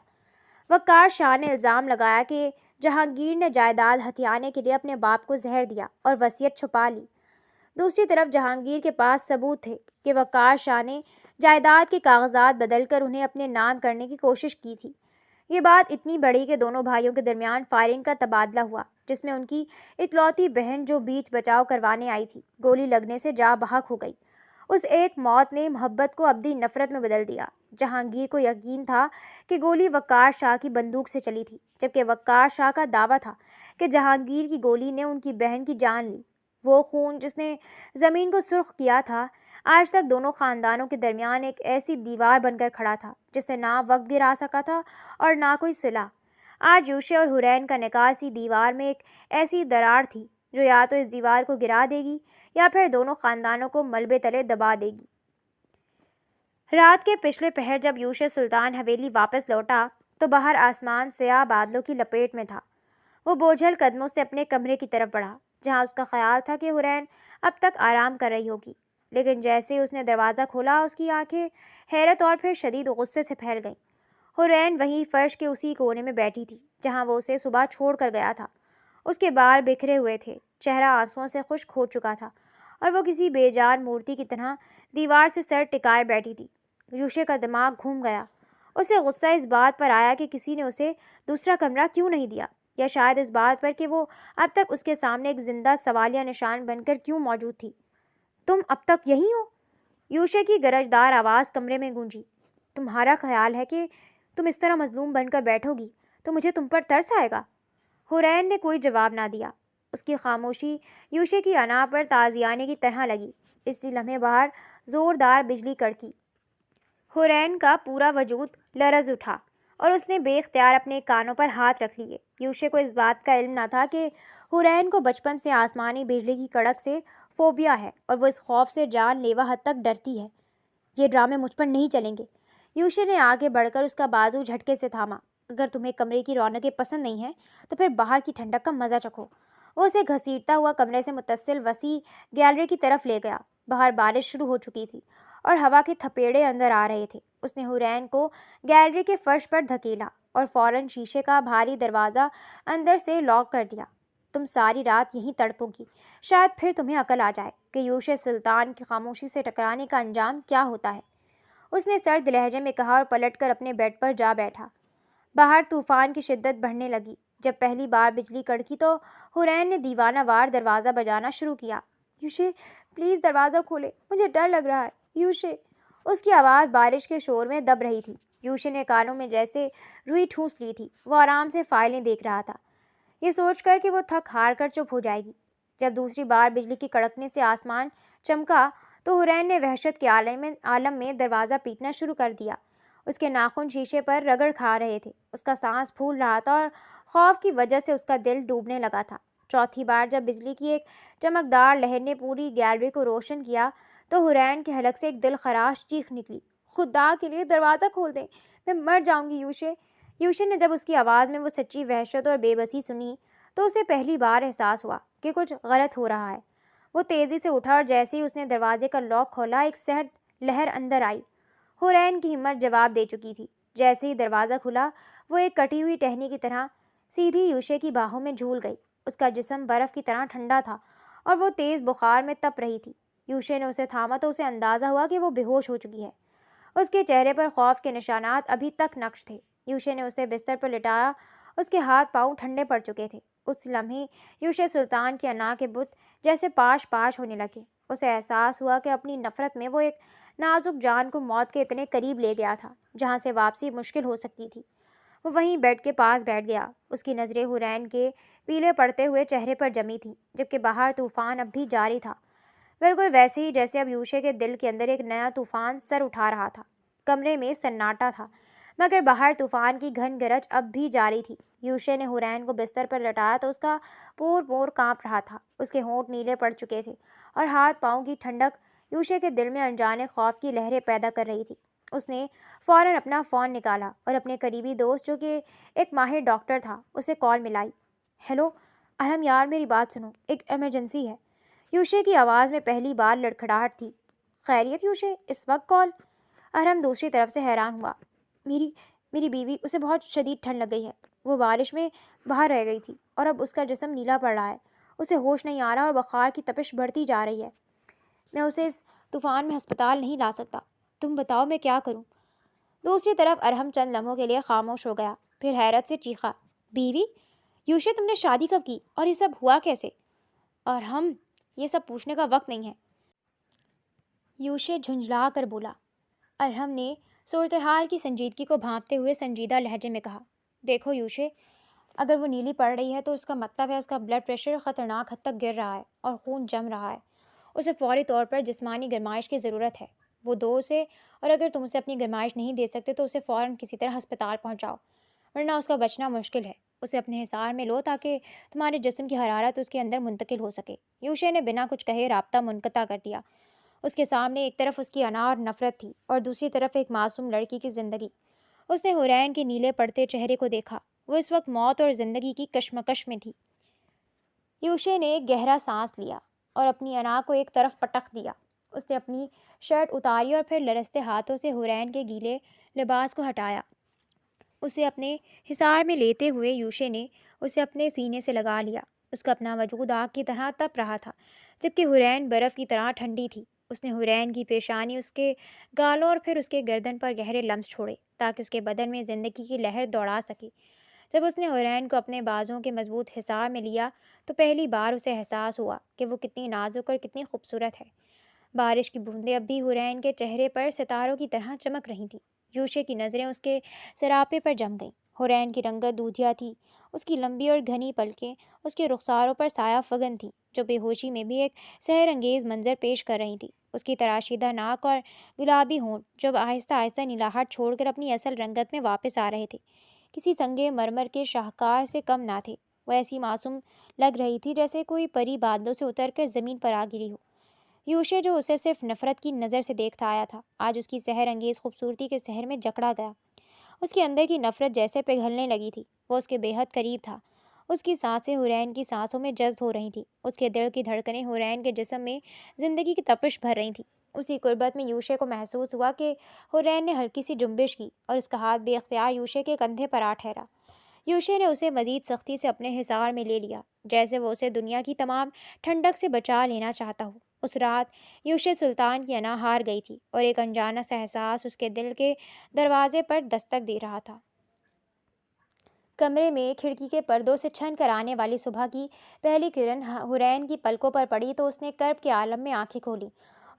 وقار شاہ نے الزام لگایا کہ جہانگیر نے جائیداد ہتھیانے کے لیے اپنے باپ کو زہر دیا اور وصیت چھپا لی۔ دوسری طرف جہانگیر کے پاس ثبوت تھے کہ وقار شاہ نے جائیداد کے کاغذات بدل کر انہیں اپنے نام کرنے کی کوشش کی تھی۔ یہ بات اتنی بڑی کہ دونوں بھائیوں کے درمیان فائرنگ کا تبادلہ ہوا، جس میں ان کی اکلوتی بہن جو بیچ بچاؤ کروانے آئی تھی گولی لگنے سے جاں بحق ہو گئی۔ اس ایک موت نے محبت کو ابدی نفرت میں بدل دیا۔ جہانگیر کو یقین تھا کہ گولی وقار شاہ کی بندوق سے چلی تھی، جبکہ وقار شاہ کا دعویٰ تھا کہ جہانگیر کی گولی نے ان کی بہن کی جان لی۔ وہ خون جس نے زمین کو سرخ کیا تھا آج تک دونوں خاندانوں کے درمیان ایک ایسی دیوار بن کر کھڑا تھا جسے نہ وقت گرا سکا تھا اور نہ کوئی صلح۔ آج یوشے اور حورین کا نکاح اسی دیوار میں ایک ایسی درار تھی جو یا تو اس دیوار کو گرا دے گی یا پھر دونوں خاندانوں کو ملبے تلے دبا دے گی۔ رات کے پچھلے پہر جب یوشے سلطان حویلی واپس لوٹا تو باہر آسمان سیاہ بادلوں کی لپیٹ میں تھا۔ وہ بوجھل قدموں سے اپنے کمرے کی طرف بڑھا جہاں اس کا خیال تھا کہ حورین اب تک آرام کر رہی ہوگی، لیکن جیسے ہی اس نے دروازہ کھولا اس کی آنکھیں حیرت اور پھر شدید غصے سے پھیل گئیں۔ حورین وہیں فرش کے اسی کونے میں بیٹھی تھی جہاں وہ اسے صبح چھوڑ کر گیا تھا۔ اس کے بال بکھرے ہوئے تھے، چہرہ آنسوؤں سے خشک ہو چکا تھا اور وہ کسی بے جان مورتی کی طرح دیوار سے سر ٹکائے بیٹھی تھی۔ یوشے کا دماغ گھوم گیا۔ اسے غصہ اس بات پر آیا کہ کسی نے اسے دوسرا کمرہ کیوں نہیں دیا، یا شاید اس بات پر کہ وہ اب تک اس کے سامنے ایک زندہ سوالیہ نشان بن کر کیوں موجود تھی۔ تم اب تک یہیں ہو؟ یوشے کی گرجدار آواز کمرے میں گونجی۔ تمہارا خیال ہے کہ تم اس طرح مظلوم بن کر بیٹھو گی تو مجھے تم پر ترس آئے گا؟ حورین نے کوئی جواب نہ دیا۔ اس کی خاموشی یوشے کی انا پر تازیانے کی طرح لگی۔ اسی لمحے باہر زوردار بجلی کڑکی۔ حورین کا پورا وجود لرز اٹھا اور اس نے بے اختیار اپنے کانوں پر ہاتھ رکھ لیے۔ یوشے کو اس بات کا علم نہ تھا کہ حورین کو بچپن سے آسمانی بجلی کی کڑک سے فوبیا ہے اور وہ اس خوف سے جان لیوا حد تک ڈرتی ہے۔ یہ ڈرامے مجھ پر نہیں چلیں گے۔ یوشے نے آگے بڑھ کر اس کا بازو جھٹکے سے تھاما۔ اگر تمہیں کمرے کی رونقیں پسند نہیں ہیں تو پھر باہر کی ٹھنڈک کا مزہ چکھو۔ وہ اسے گھسیٹتا ہوا کمرے سے متصل وسیع گیلری کی طرف لے گیا۔ باہر بارش شروع ہو چکی تھی اور ہوا کے تھپیڑے اندر آ رہے تھے۔ اس نے حورین کو گیلری کے فرش پر دھکیلا اور فوراً شیشے کا بھاری دروازہ اندر سے لاک کر دیا۔ تم ساری رات یہیں تڑپو گی، شاید پھر تمہیں عقل آ جائے کہ یوشے سلطان کی خاموشی سے ٹکرانے کا انجام کیا ہوتا ہے، اس نے سرد لہجے میں کہا اور پلٹ کر اپنے بیڈ پر جا بیٹھا۔ باہر طوفان کی شدت بڑھنے لگی۔ جب پہلی بار بجلی کڑکی تو حورین نے دیوانہ وار دروازہ بجانا شروع کیا۔ یوشے پلیز دروازہ کھولے، مجھے ڈر لگ رہا ہے، یوشے۔ اس کی آواز بارش کے شور میں دب رہی تھی۔ یوشے نے کانوں میں جیسے روئی ٹھونس لی تھی۔ وہ آرام سے فائلیں دیکھ رہا تھا، یہ سوچ کر کہ وہ تھک ہار کر چپ ہو جائے گی۔ جب دوسری بار بجلی کی کڑکنے سے آسمان چمکا تو حورین نے وحشت کے عالم میں دروازہ پیٹنا شروع کر دیا۔ اس کے ناخن شیشے پر رگڑ کھا رہے تھے، اس کا سانس پھول رہا تھا اور خوف کی وجہ سے اس کا دل ڈوبنے لگا تھا۔ چوتھی بار جب بجلی کی ایک چمکدار لہر نے پوری گیلری کو روشن کیا تو حورین کے حلق سے ایک دل خراش چیخ نکلی۔ خدا کے لیے دروازہ کھول دیں، میں مر جاؤں گی یوشے۔ یوشے نے جب اس کی آواز میں وہ سچی وحشت اور بے بسی سنی تو اسے پہلی بار احساس ہوا کہ کچھ غلط ہو رہا ہے۔ وہ تیزی سے اٹھا اور جیسے ہی اس نے دروازے کا لاک کھولا ایک سرد لہر اندر آئی۔ حورین کی ہمت جواب دے چکی تھی۔ جیسے ہی دروازہ کھلا وہ ایک کٹی ہوئی ٹہنی کی طرح سیدھی یوشے کی باہوں میں جھول گئی۔ اس کا جسم برف کی طرح ٹھنڈا تھا اور وہ تیز بخار میں تپ رہی تھی۔ یوشے نے اسے تھاما تو اسے اندازہ ہوا کہ وہ بے ہوش ہو چکی ہے۔ اس کے چہرے پر خوف کے نشانات ابھی تک نقش تھے۔ یوشے نے اسے بستر پر لٹایا، اس کے ہاتھ پاؤں ٹھنڈے پڑ چکے تھے۔ اس لمحے یوشے سلطان کے انا کے بت جیسے پاش پاش ہونے لگے۔ اسے احساس ہوا کہ اپنی نفرت میں وہ ایک نازک جان کو موت کے اتنے قریب لے گیا تھا جہاں سے واپسی مشکل ہو سکتی تھی۔ وہ وہیں بیڈ کے پاس بیٹھ گیا۔ اس کی نظریں حورین کے پیلے پڑتے ہوئے چہرے پر جمی تھیں جبکہ باہر طوفان اب بھی جاری تھا، بالکل ویسے ہی جیسے اب یوشے کے دل کے اندر ایک نیا طوفان سر اٹھا رہا تھا۔ کمرے میں سناٹا تھا مگر باہر طوفان کی گھن گرج اب بھی جاری تھی۔ یوشے نے حورین کو بستر پر لٹایا تو اس کا پور پور کانپ رہا تھا۔ اس کے ہونٹ نیلے پڑ چکے تھے اور ہاتھ پاؤں کی ٹھنڈک یوشے کے دل میں انجانے خوف کی لہریں پیدا کر رہی تھی۔ اس نے فوراً اپنا فون نکالا اور اپنے قریبی دوست جو کہ ایک ماہر ڈاکٹر تھا اسے کال ملائی۔ ہیلو ارحم یار، میری بات سنو، ایک ایمرجنسی ہے۔ یوشے کی آواز میں پہلی بار لڑکھڑاہٹ تھی۔ خیریت یوشے، اس وقت کال؟ ارحم دوسری طرف سے حیران ہوا۔ میری بیوی، اسے بہت شدید ٹھنڈ لگ گئی ہے، وہ بارش میں باہر رہ گئی تھی اور اب اس کا جسم نیلا پڑ رہا ہے، اسے ہوش نہیں آ رہا اور بخار کی تپش بڑھتی جا رہی ہے۔ میں اسے اس طوفان میں ہسپتال نہیں لا سکتا، تم بتاؤ میں کیا کروں؟ دوسری طرف ارحم چند لمحوں کے لیے خاموش ہو گیا، پھر حیرت سے چیخا، بیوی؟ یوشے تم نے شادی کب کی اور یہ سب ہوا کیسے؟ ارحم یہ سب پوچھنے کا وقت نہیں ہے، یوشے جھنجھلا کر بولا۔ ارحم نے صورتحال کی سنجیدگی کو بھانپتے ہوئے سنجیدہ لہجے میں کہا، دیکھو یوشے، اگر وہ نیلی پڑ رہی ہے تو اس کا مطلب ہے اس کا بلڈ پریشر خطرناک حد تک گر رہا ہے اور خون جم رہا ہے۔ اسے فوری طور پر جسمانی گرمائش کی ضرورت ہے، وہ دو اسے، اور اگر تم اسے اپنی گرمائش نہیں دے سکتے تو اسے فوراً کسی طرح ہسپتال پہنچاؤ، ورنہ اس کا بچنا مشکل ہے۔ اسے اپنے حصار میں لو تاکہ تمہارے جسم کی حرارت اس کے اندر منتقل ہو سکے۔ یوشے نے بنا کچھ کہے رابطہ منقطع کر دیا۔ اس کے سامنے ایک طرف اس کی انا اور نفرت تھی اور دوسری طرف ایک معصوم لڑکی کی زندگی۔ اس نے حورین کے نیلے پڑتے چہرے کو دیکھا۔ وہ اس وقت موت اور زندگی کی کشمکش میں تھی۔ یوشے نے ایک گہرا سانس لیا اور اپنی انا کو ایک طرف پٹخ دیا۔ اس نے اپنی شرٹ اتاری اور پھر لرزتے ہاتھوں سے حورین کے گیلے لباس کو ہٹایا۔ اسے اپنے حصار میں لیتے ہوئے یوشے نے اسے اپنے سینے سے لگا لیا۔ اس کا اپنا وجود آگ کی طرح تپ رہا تھا جبکہ حورین برف کی طرح ٹھنڈی تھی۔ اس نے حورین کی پیشانی، اس کے گالوں اور پھر اس کے گردن پر گہرے لمس چھوڑے تاکہ اس کے بدن میں زندگی کی لہر دوڑا سکے۔ جب اس نے حورین کو اپنے بازوں کے مضبوط حصار میں لیا تو پہلی بار اسے احساس ہوا کہ وہ کتنی نازک اور کتنی خوبصورت ہے۔ بارش کی بوندیں اب بھی حورین کے چہرے پر ستاروں کی طرح چمک رہی تھیں۔ یوشے کی نظریں اس کے سراپے پر جم گئیں۔ حورین کی رنگت دودھیا تھی، اس کی لمبی اور گھنی پلکیں اس کے رخساروں پر سایہ فگن تھیں جو بے ہوشی میں بھی ایک سحر انگیز منظر پیش کر رہی تھیں۔ اس کی تراشیدہ ناک اور گلابی ہونٹ جو آہستہ آہستہ نیلاہٹ چھوڑ کر اپنی اصل رنگت میں واپس آ رہے تھے، کسی سنگے مرمر کے شاہکار سے کم نہ تھے۔ وہ ایسی معصوم لگ رہی تھی جیسے کوئی پری بادلوں سے اتر کر زمین پر آ گری ہو۔ یوشے جو اسے صرف نفرت کی نظر سے دیکھتا آیا تھا، آج اس کی سحر انگیز خوبصورتی کے سحر میں جکڑا گیا۔ اس کے اندر کی نفرت جیسے پگھلنے لگی تھی۔ وہ اس کے بے حد قریب تھا۔ اس کی سانسیں حورین کی سانسوں میں جذب ہو رہی تھیں۔ اس کے دل کی دھڑکنیں حورین کے جسم میں زندگی کی تپش بھر رہی تھیں۔ اسی قربت میں یوشے کو محسوس ہوا کہ حورین نے ہلکی سی جنبش کی اور اس کا ہاتھ بے اختیار یوشے کے کندھے پر آ ٹھہرا۔ یوشے نے اسے مزید سختی سے اپنے حصار میں لے لیا جیسے وہ اسے دنیا کی تمام ٹھنڈک سے بچا لینا چاہتا ہو۔ اس رات یوشے سلطان کی انا ہار گئی تھی اور ایک انجانا سا احساس اس کے دل کے دروازے پر دستک دے رہا تھا۔ کمرے میں کھڑکی کے پردوں سے چھن کر آنے والی صبح کی پہلی کرن حورین کی پلکوں پر پڑی تو اس نے کرب کے عالم میں آنکھیں کھولی۔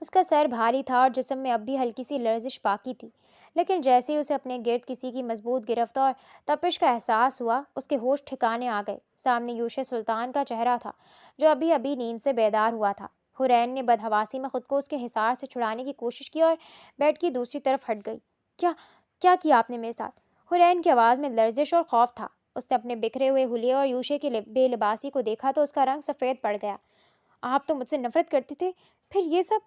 اس کا سر بھاری تھا اور جسم میں اب بھی ہلکی سی لرزش باقی تھی، لیکن جیسے ہی اسے اپنے گرد کسی کی مضبوط گرفت اور تپش کا احساس ہوا، اس کے ہوش ٹھکانے آ گئے۔ سامنے یوشے سلطان کا چہرہ تھا جو ابھی نیند سے بیدار ہوا تھا۔ حورین نے بدحواسی میں خود کو اس کے حصار سے چھڑانے کی کوشش کی اور بیڈ کی دوسری طرف ہٹ گئی۔ کیا کیا آپ نے میرے ساتھ؟ حورین کی آواز میں لرزش اور خوف تھا۔ اس نے اپنے بکھرے ہوئے حلیے اور یوشے کی بے لباسی کو دیکھا تو اس کا رنگ سفید پڑ گیا۔ آپ تو مجھ سے نفرت کرتے تھے، پھر یہ سب؟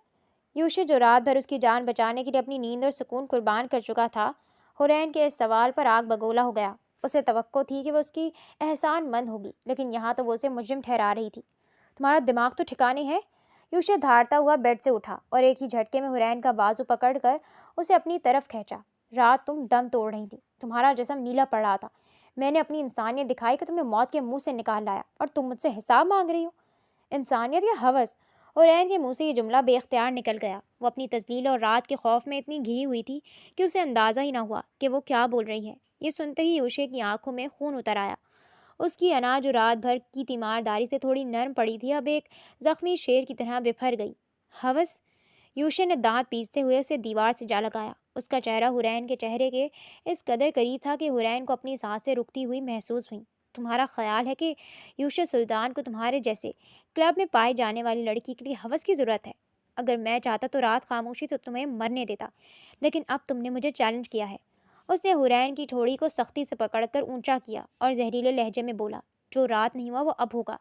یوشے جو رات بھر اس کی جان بچانے کے لیے اپنی نیند اور سکون قربان کر چکا تھا، حورین کے اس سوال پر آگ بگولا ہو گیا۔ اسے توقع تھی کہ وہ اس کی احسان مند ہوگی، لیکن یہاں تو وہ اسے مجرم ٹھہرا رہی تھی۔ تمہارا دماغ تو ٹھکانے ہے؟ یوشے دھاڑتا ہوا بیڈ سے اٹھا اور ایک ہی جھٹکے میں حورین کا بازو پکڑ کر اسے اپنی طرف کھینچا۔ رات تم دم توڑ رہی تھی، تمہارا جسم نیلا پڑ رہا تھا، میں نے اپنی انسانیت دکھائی کہ تمہیں موت کے منہ سے نکال لایا اور تم مجھ سے حساب مانگ رہی ہو؟ انسانیت یا ہوس؟ حورین کے منہ سے یہ جملہ بے اختیار نکل گیا۔ وہ اپنی تذلیل اور رات کے خوف میں اتنی گھری ہوئی تھی کہ اسے اندازہ ہی نہ ہوا کہ وہ کیا بول رہی ہے۔ یہ سنتے ہی یوشے کی آنکھوں میں خون اتر آیا۔ اس کی انا جو رات بھر کی تیمارداری سے تھوڑی نرم پڑی تھی اب ایک زخمی شیر کی طرح بفر گئی۔ ہوس؟ یوشے نے دانت پیستے ہوئے اسے دیوار سے جا لگایا۔ اس کا چہرہ حورین کے چہرے کے اس قدر قریب تھا کہ حورین کو اپنی سانسیں رکتی ہوئی محسوس ہوئیں۔ تمہارا خیال ہے کہ یوشے سلطان کو تمہارے جیسے کلب میں پائی جانے والی لڑکی کے لیے ہوس کی ضرورت ہے؟ اگر میں چاہتا تو رات خاموشی سے تمہیں مرنے دیتا، لیکن اب تم نے مجھے چیلنج کیا ہے۔ اس نے حورین کی ٹھوڑی کو سختی سے پکڑ کر اونچا کیا اور زہریلے لہجے میں بولا، جو رات نہیں ہوا وہ اب ہوگا،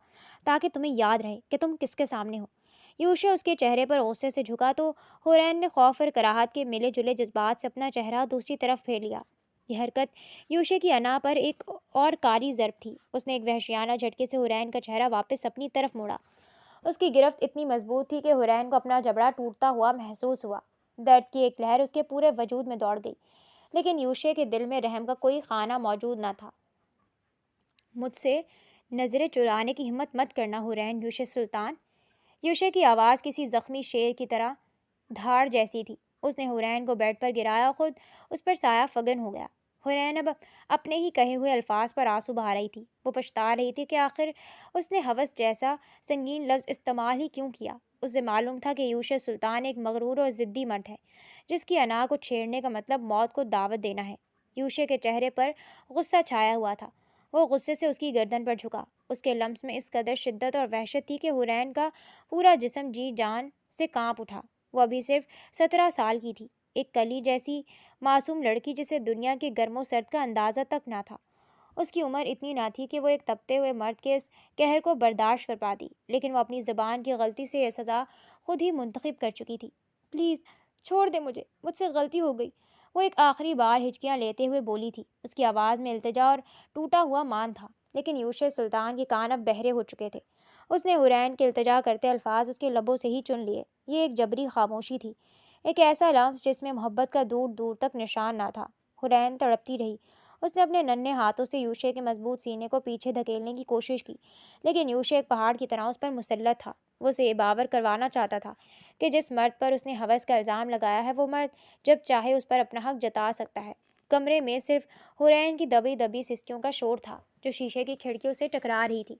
تاکہ تمہیں یاد رہے کہ تم کس کے سامنے ہو۔ یوشے اس کے چہرے پر غصے سے جھکا تو حورین نے خوف اور کراہت کے ملے جلے جذبات سے اپنا چہرہ دوسری طرف پھیر لیا۔ یہ حرکت یوشے کی انا پر ایک اور کاری ضرب تھی۔ اس نے ایک وحشیانہ جھٹکے سے حورین کا چہرہ واپس اپنی طرف موڑا۔ اس کی گرفت اتنی مضبوط تھی کہ حورین کو اپنا جبڑا ٹوٹتا ہوا محسوس ہوا۔ درد کی ایک لہر اس کے پورے وجود میں دوڑ گئی، لیکن یوشے کے دل میں رحم کا کوئی خانہ موجود نہ تھا۔ مجھ سے نظریں چرانے کی ہمت مت کرنا حورین یوشے سلطان۔ یوشے کی آواز کسی زخمی شیر کی طرح دھاڑ جیسی تھی۔ اس نے حورین کو بیڈ پر گرایا اور خود اس پر سایہ فگن ہو گیا۔ حورین اب اپنے ہی کہے ہوئے الفاظ پر آنسو بہا رہی تھی۔ وہ پچھتا رہی تھی کہ آخر اس نے ہوس جیسا سنگین لفظ استعمال ہی کیوں کیا۔ اسے معلوم تھا کہ یوشے سلطان ایک مغرور اور ضدی مرد ہے جس کی انا کو چھیڑنے کا مطلب موت کو دعوت دینا ہے۔ یوشے کے چہرے پر غصہ چھایا ہوا تھا۔ وہ غصے سے اس کی گردن پر جھکا۔ اس کے لمس میں اس قدر شدت اور وحشت تھی کہ حورین کا پورا جسم جی جان سے کانپ اٹھا۔ وہ ابھی صرف 17 سال کی تھی، ایک کلی جیسی معصوم لڑکی جسے دنیا کے گرم و سرد کا اندازہ تک نہ تھا۔ اس کی عمر اتنی نہ تھی کہ وہ ایک تپتے ہوئے مرد کے اس قہر کو برداشت کر پاتی، لیکن وہ اپنی زبان کی غلطی سے یہ سزا خود ہی منتخب کر چکی تھی۔ پلیز چھوڑ دے مجھے، مجھ سے غلطی ہو گئی۔ وہ ایک آخری بار ہچکیاں لیتے ہوئے بولی تھی۔ اس کی آواز میں التجا اور ٹوٹا ہوا مان تھا، لیکن یوشے سلطان کے کان اب بہرے ہو چکے تھے۔ اس نے حرین کے التجا کرتے الفاظ اس کے لبوں سے ہی چن لیے۔ یہ ایک جبری خاموشی تھی، ایک ایسا لفظ جس میں محبت کا دور دور تک نشان نہ تھا۔ حرین تڑپتی رہی۔ اس نے اپنے ننھے ہاتھوں سے یوشے کے مضبوط سینے کو پیچھے دھکیلنے کی کوشش کی، لیکن یوشے ایک پہاڑ کی طرح اس پر مسلط تھا۔ وہ اسے یہ باور کروانا چاہتا تھا کہ جس مرد پر اس نے ہوس کا الزام لگایا ہے، وہ مرد جب چاہے اس پر اپنا حق جتا سکتا ہے۔ کمرے میں صرف حرین کی دبی دبی سسکیوں کا شور تھا، جو شیشے کی کھڑکیوں سے ٹکرا رہی تھی۔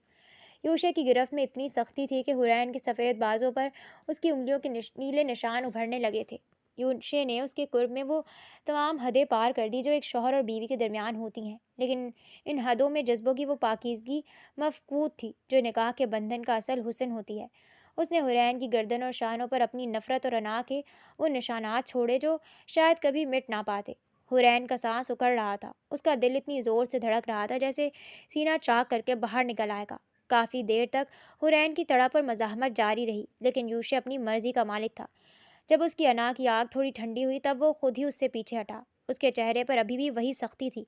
یوشے کی گرفت میں اتنی سختی تھی کہ حرین کی سفید بازوں پر اس کی انگلیوں کے نیلے نشان ابھرنے لگے تھے۔ یوشے نے اس کے قرب میں وہ تمام حدیں پار کر دی جو ایک شوہر اور بیوی کے درمیان ہوتی ہیں، لیکن ان حدوں میں جذبوں کی وہ پاکیزگی مفقود تھی جو نکاح کے بندھن کا اصل حسن ہوتی ہے۔ اس نے حرین کی گردن اور شانوں پر اپنی نفرت اور انا کے وہ نشانات چھوڑے جو شاید کبھی مٹ نہ پاتے۔ حرین کا سانس اکڑ رہا تھا، اس کا دل اتنی زور سے دھڑک رہا تھا جیسے سینہ چاک کر کے باہر نکل آئے گا۔ کافی دیر تک حرین کی تڑپ اور مزاحمت جاری رہی، لیکن یوشے اپنی مرضی کا مالک تھا۔ جب اس کی انا کی آگ تھوڑی ٹھنڈی ہوئی تب وہ خود ہی اس سے پیچھے ہٹا۔ اس کے چہرے پر ابھی بھی وہی سختی تھی،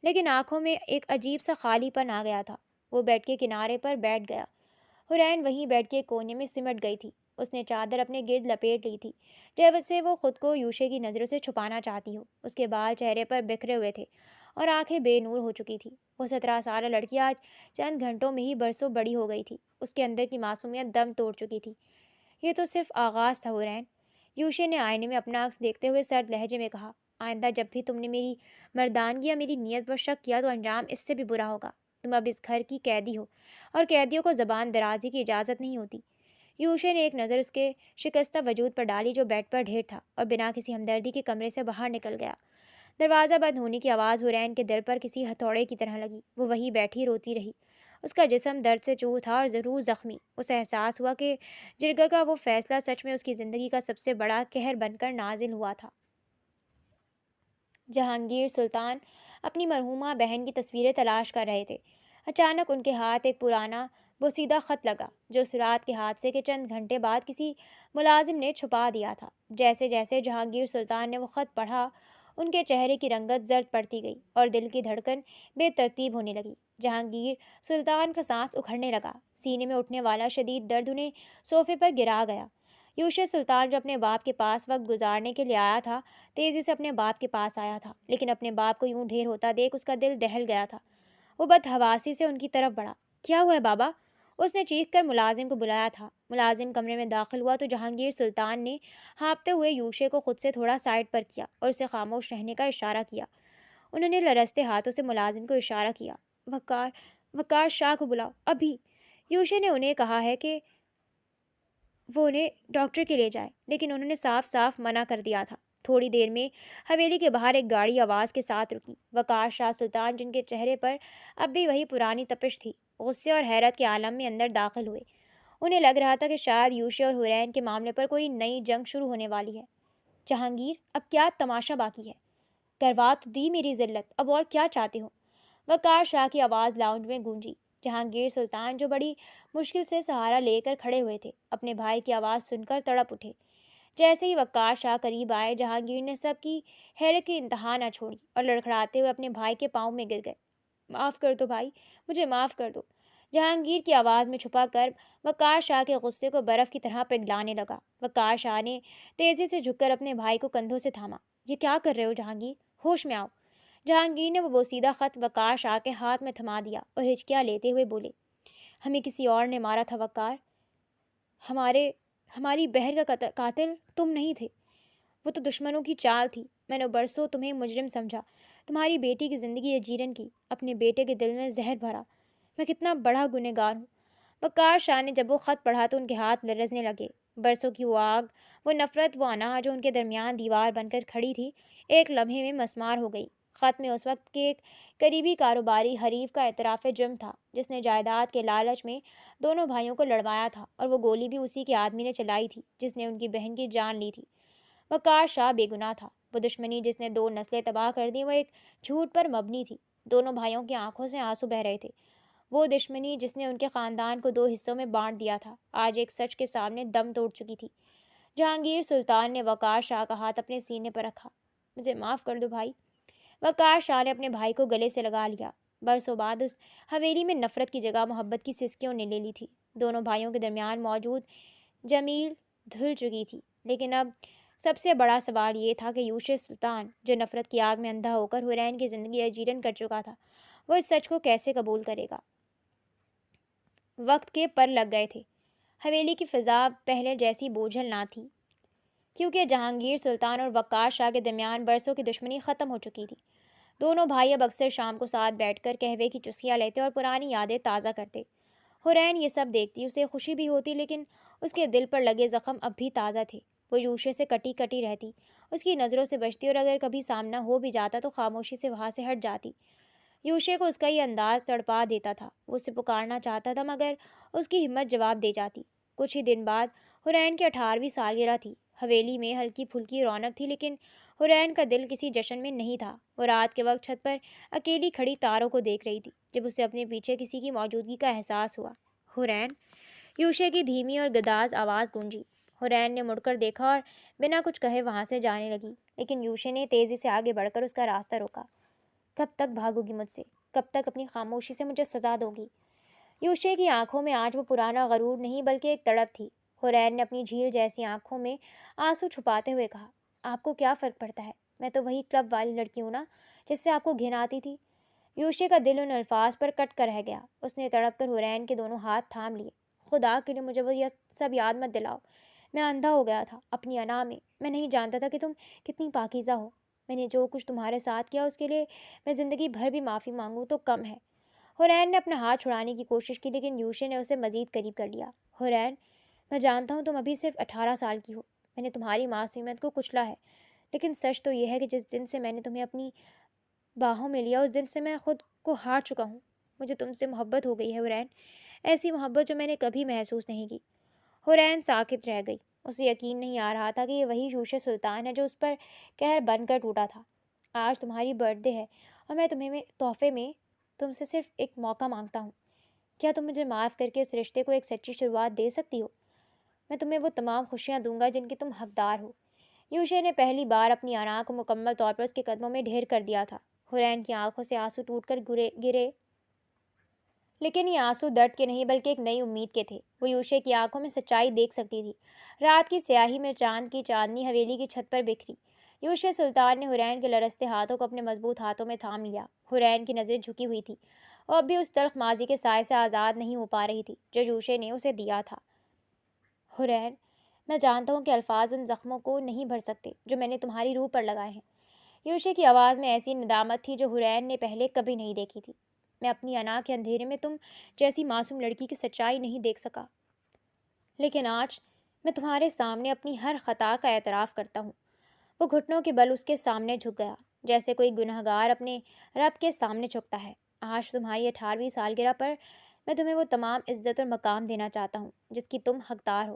لیکن آنکھوں میں ایک عجیب سا خالی پن آ گیا تھا۔ وہ بیڈ کے کنارے پر بیٹھ گیا۔ حرین وہیں بیڈ کے کونے میں سمٹ گئی تھی۔ اس نے چادر اپنے گرد لپیٹ لی تھی جیسے وہ خود کو یوشے کی نظروں سے چھپانا چاہتی ہو۔ اس کے بال چہرے پر بکھرے ہوئے تھے اور آنکھیں بے نور ہو چکی تھی۔ وہ 17 سالہ لڑکی آج چند گھنٹوں میں ہی برسوں بڑی ہو گئی تھی۔ اس کے اندر کی معصومیت دم توڑ چکی تھی۔ یہ تو صرف آغاز تھا حرین، یوشے نے آئینے میں اپنا عکس دیکھتے ہوئے سرد لہجے میں کہا۔ آئندہ جب بھی تم نے میری مردانگی یا میری نیت پر شک کیا تو انجام اس سے بھی برا ہوگا۔ تم اب اس گھر کی قیدی ہو اور قیدیوں کو زبان درازی کی اجازت نہیں ہوتی۔ یوشے نے ایک نظر اس کے شکستہ وجود پر ڈالی جو بیڈ پر ڈھیر تھا، اور بنا کسی ہمدردی کے کمرے سے باہر نکل گیا۔ دروازہ بند ہونے کی آواز حرین کے دل پر کسی ہتھوڑے کی طرح لگی۔ وہ وہیں بیٹھی روتی رہی۔ اس کا جسم درد سے چور تھا اور ضرور زخمی۔ اسے احساس ہوا کہ جرگہ کا وہ فیصلہ سچ میں اس کی زندگی کا سب سے بڑا قہر بن کر نازل ہوا تھا۔ جہانگیر سلطان اپنی مرحومہ بہن کی تصویریں تلاش کر رہے تھے۔ اچانک ان کے ہاتھ ایک پرانا بوسیدہ خط لگا جو اس رات کے حادثے کے چند گھنٹے بعد کسی ملازم نے چھپا دیا تھا۔ جیسے جیسے جہانگیر سلطان نے وہ خط پڑھا، ان کے چہرے کی رنگت زرد پڑتی گئی اور دل کی دھڑکن بے ترتیب ہونے لگی۔ جہانگیر سلطان کا سانس اکھڑنے لگا، سینے میں اٹھنے والا شدید درد انہیں صوفے پر گرا گیا۔ یوشے سلطان جو اپنے باپ کے پاس وقت گزارنے کے لیے آیا تھا، تیزی سے اپنے باپ کے پاس آیا تھا، لیکن اپنے باپ کو یوں ڈھیر ہوتا دیکھ اس کا دل دہل گیا تھا۔ وہ بدحواسی سے ان کی طرف بڑھا۔ کیا ہوا ہے بابا؟ اس نے چیخ کر ملازم کو بلایا تھا۔ ملازم کمرے میں داخل ہوا تو جہانگیر سلطان نے ہانپتے ہوئے یوشے کو خود سے تھوڑا سائڈ پر کیا اور اسے خاموش رہنے کا اشارہ کیا۔ انہوں نے لرزتے ہاتھوں سے ملازم کو اشارہ کیا۔ وقار شاہ کو بلاؤ ابھی۔ یوشے نے انہیں کہا ہے کہ وہ انہیں ڈاکٹر کے لے جائے، لیکن انہوں نے صاف صاف منع کر دیا تھا۔ تھوڑی دیر میں حویلی کے باہر ایک گاڑی آواز کے ساتھ رکی۔ وقار شاہ سلطان، جن کے چہرے پر اب بھی وہی پرانی تپش تھی، غصے اور حیرت کے عالم میں اندر داخل ہوئے۔ انہیں لگ رہا تھا کہ شاید یوشے اور حرین کے معاملے پر کوئی نئی جنگ شروع ہونے والی ہے۔ جہانگیر، اب کیا تماشا باقی ہے؟ کروا تو دی میری ذلت، اب اور کیا چاہتے ہو؟ وقار شاہ کی آواز لاؤنج میں گونجی۔ جہانگیر سلطان، جو بڑی مشکل سے سہارا لے کر کھڑے ہوئے تھے، اپنے بھائی کی آواز سن کر تڑپ اٹھے۔ جیسے ہی وقار شاہ قریب آئے، جہانگیر نے سب کی حیرت کی انتہا نہ چھوڑی اور لڑکھڑاتے ہوئے اپنے بھائی کے پاؤں میں گر گئے۔ معاف کر دو بھائی، مجھے معاف کر دو۔ جہانگیر کی آواز میں چھپا کر وقار شاہ کے غصے کو برف کی طرح پگھلانے لگا۔ وقار شاہ نے تیزی سے جھک کر اپنے بھائی کو کندھوں سے تھاما۔ یہ کیا کر رہے ہو جہانگیر؟ ہوش میں آؤ۔ جہانگیر نے وہ بوسیدہ خط وقار شاہ کے ہاتھ میں تھما دیا اور ہچکیاں لیتے ہوئے بولے، ہمیں کسی اور نے مارا تھا وقار، ہماری بہن کا قاتل تم نہیں تھے۔ وہ تو دشمنوں کی چال تھی۔ میں نے برسوں تمہیں مجرم سمجھا، تمہاری بیٹی کی زندگی اجیرن کی، اپنے بیٹے کے دل میں زہر بھرا۔ میں کتنا بڑا گنہگار ہوں۔ وقار شاہ نے جب وہ خط پڑھا تو ان کے ہاتھ لرزنے لگے۔ برسوں کی وہ آگ، وہ نفرت، وہ انا جو ان کے درمیان دیوار بن کر کھڑی تھی، ایک لمحے میں مسمار ہو گئی۔ خط میں اس وقت کے ایک قریبی کاروباری حریف کا اعتراف جرم تھا جس نے جائیداد کے لالچ میں دونوں بھائیوں کو لڑوایا تھا، اور وہ گولی بھی اسی کے آدمی نے چلائی تھی جس نے ان کی بہن کی جان لی تھی۔ وقار شاہ بے گناہ تھا۔ وہ دشمنی جس نے 2 نسلیں تباہ کر دیں، وہ ایک جھوٹ پر مبنی تھی۔ دونوں بھائیوں کی آنکھوں سے آنسو بہہ رہے تھے۔ وہ دشمنی جس نے ان کے خاندان کو 2 حصوں میں بانٹ دیا تھا، آج ایک سچ کے سامنے دم توڑ چکی تھی۔ جہانگیر سلطان نے وقار شاہ کا ہاتھ اپنے سینے پر رکھا۔ مجھے معاف کر دو بھائی۔ وقار شاہ نے اپنے بھائی کو گلے سے لگا لیا۔ برسوں بعد اس حویلی میں نفرت کی جگہ محبت کی سسکیوں نے لے لی تھی۔ دونوں بھائیوں کے درمیان موجود جمیل دھل چکی تھی، لیکن اب سب سے بڑا سوال یہ تھا کہ یوسف سلطان، جو نفرت کی آگ میں اندھا ہو کر حرین کی زندگی اجیرن کر چکا تھا، وہ اس سچ کو کیسے قبول کرے گا؟ وقت کے پر لگ گئے تھے۔ حویلی کی فضا پہلے جیسی بوجھل نہ تھی، کیونکہ جہانگیر سلطان اور وقار شاہ کے درمیان برسوں کی دشمنی ختم ہو چکی تھی۔ دونوں بھائی اب اکثر شام کو ساتھ بیٹھ کر قہوے کی چسکیاں لیتے اور پرانی یادیں تازہ کرتے۔ حرین یہ سب دیکھتی اسے خوشی بھی ہوتی، لیکن اس کے دل پر لگے زخم اب بھی تازہ تھے۔ وہ یوشے سے کٹی کٹی رہتی، اس کی نظروں سے بچتی، اور اگر کبھی سامنا ہو بھی جاتا تو خاموشی سے وہاں سے ہٹ جاتی۔ یوشے کو اس کا یہ انداز تڑپا دیتا تھا۔ وہ اسے پکارنا چاہتا تھا، مگر اس کی ہمت جواب دے جاتی۔ کچھ ہی دن بعد حرین کی 18ویں سالگرہ تھی۔ حویلی میں ہلکی پھلکی رونق تھی، لیکن حرین کا دل کسی جشن میں نہیں تھا۔ وہ رات کے وقت چھت پر اکیلی کھڑی تاروں کو دیکھ رہی تھی جب اسے اپنے پیچھے کسی کی موجودگی کا احساس ہوا۔ حرین! یوشے کی دھیمی اور گداز آواز گونجی۔ حرین نے مڑ کر دیکھا اور بنا کچھ کہے وہاں سے جانے لگی، لیکن یوشے نے تیزی سے آگے بڑھ کر اس کا راستہ روکا۔ کب تک بھاگو گی مجھ سے؟ کب تک اپنی خاموشی سے مجھے سزا دو گی؟ یوشے کی آنکھوں میں آج وہ پرانا غرور نہیں بلکہ ایک تڑپ تھی۔ حرین نے اپنی جھیل جیسی آنکھوں میں آنسو چھپاتے ہوئے کہا، آپ کو کیا فرق پڑتا ہے؟ میں تو وہی کلب والی لڑکی ہوں نا جس سے آپ کو گھن آتی تھی۔ یوشے کا دل ان الفاظ پر کٹ کر رہ گیا۔ اس نے تڑپ کر حرین کے دونوں ہاتھ تھام لیے۔ خدا کے لیے مجھے وہ یہ سب یاد مت دلاؤ۔ میں اندھا ہو گیا تھا اپنی انا میں۔ میں نہیں جانتا تھا کہ تم کتنی پاکیزہ ہو۔ میں نے جو کچھ تمہارے ساتھ کیا اس کے لیے میں زندگی بھر بھی معافی مانگوں تو کم ہے۔ حرین نے اپنا ہاتھ چھڑانے کی کوشش کی، لیکن یوشے نے اسے مزید قریب کر لیا۔ حرین، میں جانتا ہوں تم ابھی صرف 18 سال کی ہو۔ میں نے تمہاری معصومیت کو کچلا ہے، لیکن سچ تو یہ ہے کہ جس دن سے میں نے تمہیں اپنی باہوں میں لیا اس دن سے میں خود کو ہار چکا ہوں۔ مجھے تم سے محبت ہو گئی ہے حرین، ایسی محبت جو میں نے کبھی محسوس نہیں کی۔ حرین ساکت رہ گئی۔ اسے یقین نہیں آ رہا تھا کہ یہ وہی یوشے سلطان ہے جو اس پر قہر بن کر ٹوٹا تھا۔ آج تمہاری برتھ ڈے ہے اور میں تمہیں تحفے میں تم سے صرف ایک موقع مانگتا ہوں۔ کیا تم مجھے معاف کر کے اس رشتے کو ایک سچی شروعات دے سکتی ہو؟ میں تمہیں وہ تمام خوشیاں دوں گا جن کی تم حقدار ہو۔ یوشے نے پہلی بار اپنی انا کو مکمل طور پر اس کے قدموں میں ڈھیر کر دیا تھا۔ حرین کی آنکھوں سے آنسو ٹوٹ کر گرے، لیکن یہ آنسو درد کے نہیں بلکہ ایک نئی امید کے تھے۔ وہ یوشے کی آنکھوں میں سچائی دیکھ سکتی تھی۔ رات کی سیاہی میں چاند کی چاندنی حویلی کی چھت پر بکھری۔ یوشے سلطان نے حرین کے لرزتے ہاتھوں کو اپنے مضبوط ہاتھوں میں تھام لیا۔ حرین کی نظریں جھکی ہوئی تھی، اور اب بھی اس تلخ ماضی کے سائے سے آزاد نہیں ہو پا رہی تھی جو یوشے نے اسے دیا تھا۔ حرین، میں جانتا ہوں کہ الفاظ ان زخموں کو نہیں بھر سکتے جو میں نے تمہاری روح پر لگائے ہیں۔ یوشے کی آواز میں ایسی ندامت تھی جو حرین نے پہلے کبھی نہیں دیکھی تھی۔ میں اپنی انا کے اندھیرے میں تم جیسی معصوم لڑکی کی سچائی نہیں دیکھ سکا، لیکن آج میں تمہارے سامنے اپنی ہر خطا کا اعتراف کرتا ہوں۔ وہ گھٹنوں کے بل اس کے سامنے جھک گیا، جیسے کوئی گنہگار اپنے رب کے سامنے جھکتا ہے۔ آج تمہاری 18ویں سالگرہ پر میں تمہیں وہ تمام عزت اور مقام دینا چاہتا ہوں جس کی تم حقدار ہو۔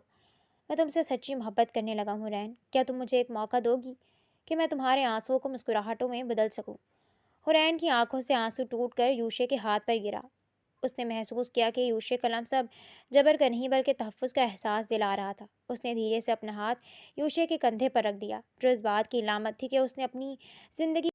میں تم سے سچی محبت کرنے لگا ہوں حرین۔ کیا تم مجھے ایک موقع دو گی کہ میں تمہارے آنسوؤں کو مسکراہٹوں میں بدل سکوں؟ حرین کی آنکھوں سے آنسو ٹوٹ کر یوشے کے ہاتھ پر گرا۔ اس نے محسوس کیا کہ یوشے کا لمس اب جبر کا نہیں بلکہ تحفظ کا احساس دلا رہا تھا۔ اس نے دھیرے سے اپنا ہاتھ یوشے کے کندھے پر رکھ دیا، جو اس بات کی علامت تھی کہ اس نے اپنی زندگی